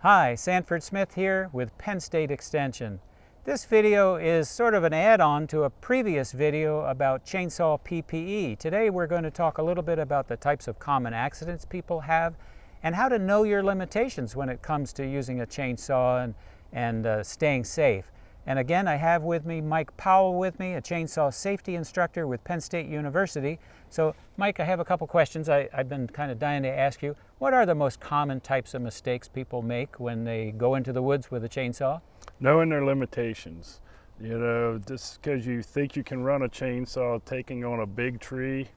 Hi, Sanford Smith here with Penn State Extension. This video is sort of an add-on to a previous video about chainsaw PPE. Today we're going to talk a little bit about the types of common accidents people have and how to know your limitations when it comes to using a chainsaw and staying safe. And again, I have with me Mike Powell with me, a chainsaw safety instructor with Penn State University. So Mike, I have a couple questions I've been kind of dying to ask you. What are the most common types of mistakes people make when they go into the woods with a chainsaw? Knowing their limitations. You know, just because you think you can run a chainsaw taking on a big tree,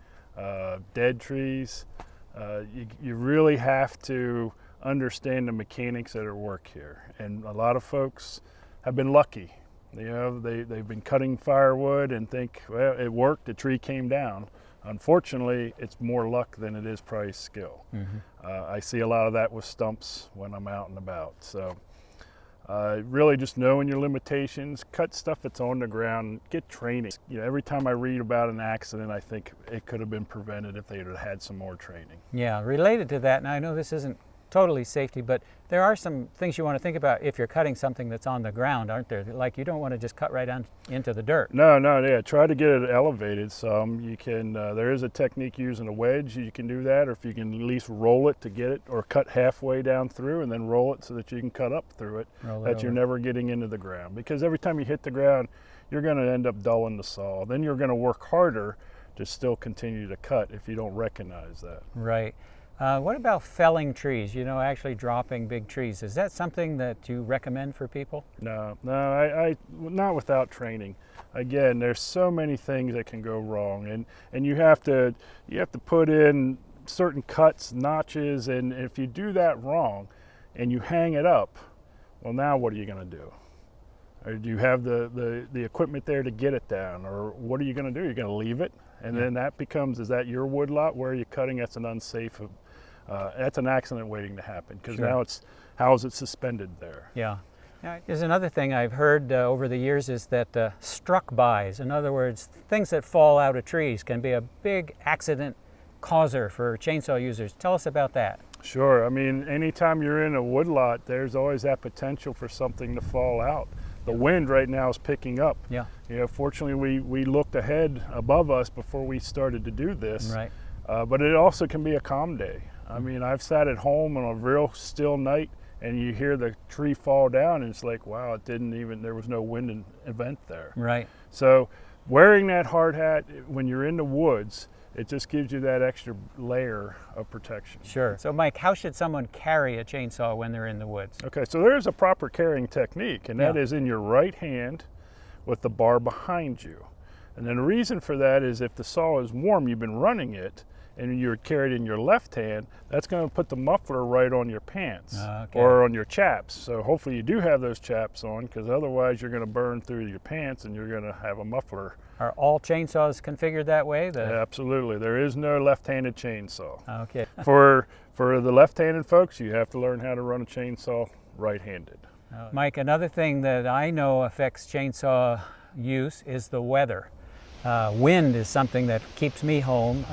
dead trees, you really have to understand the mechanics that are at work here. And a lot of folks have been lucky. You know, they've been cutting firewood and think, well, it worked, the tree came down. Unfortunately, it's more luck than it is probably skill. I see a lot of that with stumps when I'm out and about. So really just knowing your limitations, cut stuff that's on the ground, get training. You know, every time I read about an accident, I think it could have been prevented if they'd have had some more training. Yeah, related to that, and I know this isn't totally safety, but there are some things you want to think about if you're cutting something that's on the ground, aren't there? Like you don't want to just cut right on into the dirt. No, yeah, try to get it elevated some. You can, there is a technique using a wedge, you can do that, or if you can at least roll it to get it, or cut halfway down through and then roll it so that you can cut up through it, that you're never getting into the ground. Because every time you hit the ground, you're going to end up dulling the saw. Then you're going to work harder to still continue to cut if you don't recognize that. Right. What about felling trees, you know, actually dropping big trees? Is that something that you recommend for people? No, I not without training. Again, there's so many things that can go wrong, and you have to put in certain cuts, notches, and if you do that wrong and you hang it up, well, now what are you going to do? Or do you have the equipment there to get it down, or what are you going to do? You're going to leave it, and then that becomes, is that your wood lot? Where are you cutting? That's an unsafe. That's an accident waiting to happen, because now it's, how is it suspended there? Yeah. Now, there's another thing I've heard over the years is that struck bys, in other words, things that fall out of trees can be a big accident causer for chainsaw users. Tell us about that. Sure. I mean, anytime you're in a wood lot, there's always that potential for something to fall out. The wind right now is picking up. Yeah. You know, fortunately, we looked ahead above us before we started to do this. Right. But it also can be a calm day. I mean, I've sat at home on a real still night and you hear the tree fall down and it's like, wow, there was no wind event there. Right. So wearing that hard hat when you're in the woods, it just gives you that extra layer of protection. Sure. So Mike, how should someone carry a chainsaw when they're in the woods? Okay, so there's a proper carrying technique, and that is in your right hand with the bar behind you. And then the reason for that is if the saw is warm, you've been running it, and you're carried in your left hand, that's going to put the muffler right on your pants or on your chaps. So hopefully you do have those chaps on, because otherwise you're going to burn through your pants and you're going to have a muffler. Are all chainsaws configured that way? Yeah, absolutely. There is no left-handed chainsaw. Okay. For the left-handed folks, you have to learn how to run a chainsaw right-handed. Mike, another thing that I know affects chainsaw use is the weather. Wind is something that keeps me home.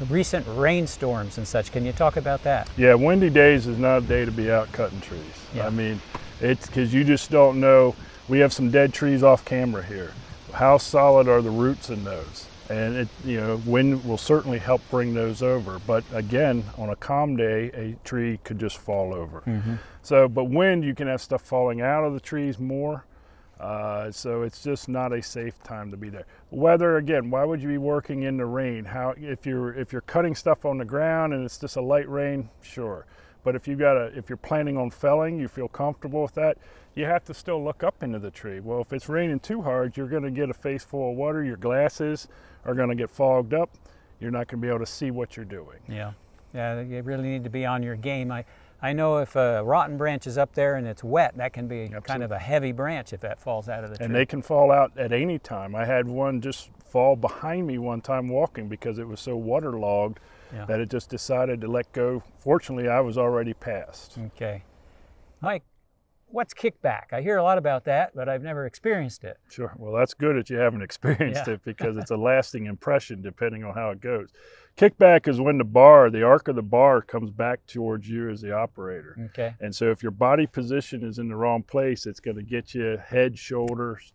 Recent rainstorms and such. Can you talk about that? Yeah, windy days is not a day to be out cutting trees. I mean, it's because you just don't know. We have some dead trees off camera here. How solid are the roots in those? And wind will certainly help bring those over. But again, on a calm day, a tree could just fall over. So, but wind, you can have stuff falling out of the trees more. So it's just not a safe time to be there. Weather, again, why would you be working in the rain? If you're cutting stuff on the ground and it's just a light rain, sure. But if you're planning on felling, you feel comfortable with that, you have to still look up into the tree. Well, if it's raining too hard, you're going to get a face full of water. Your glasses are going to get fogged up. You're not going to be able to see what you're doing. Yeah, you really need to be on your game. I know if a rotten branch is up there and it's wet, that can be kind of a heavy branch if that falls out of the tree. And they can fall out at any time. I had one just fall behind me one time walking because it was so waterlogged that it just decided to let go. Fortunately, I was already past. Okay. Mike, what's kickback? I hear a lot about that, but I've never experienced it. Sure. Well, that's good that you haven't experienced it, because it's a lasting impression depending on how it goes. Kickback is when the arc of the bar comes back towards you as the operator. Okay. And so if your body position is in the wrong place, it's going to get you head, shoulders,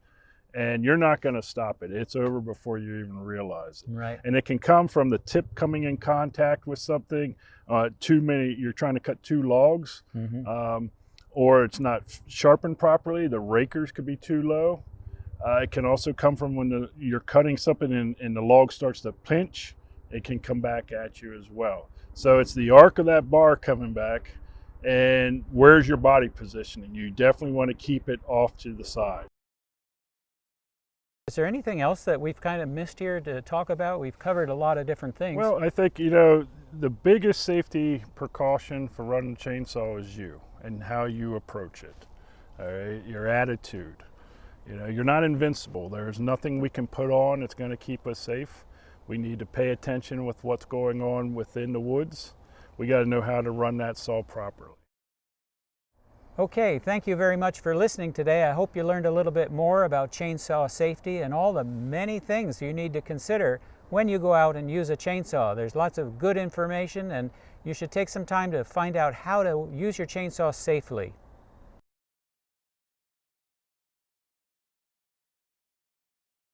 and you're not going to stop it. It's over before you even realize it. Right. And it can come from the tip coming in contact with something, you're trying to cut two logs, or it's not sharpened properly. The rakers could be too low. It can also come from when you're cutting something and the log starts to pinch. It can come back at you as well. So it's the arc of that bar coming back, and where's your body positioning? You definitely want to keep it off to the side. Is there anything else that we've kind of missed here to talk about? We've covered a lot of different things. Well, I think, the biggest safety precaution for running a chainsaw is you and how you approach it. All right? Your attitude. You're not invincible. There's nothing we can put on that's going to keep us safe. We need to pay attention with what's going on within the woods. We got to know how to run that saw properly. Okay, thank you very much for listening today. I hope you learned a little bit more about chainsaw safety and all the many things you need to consider when you go out and use a chainsaw. There's lots of good information, and you should take some time to find out how to use your chainsaw safely.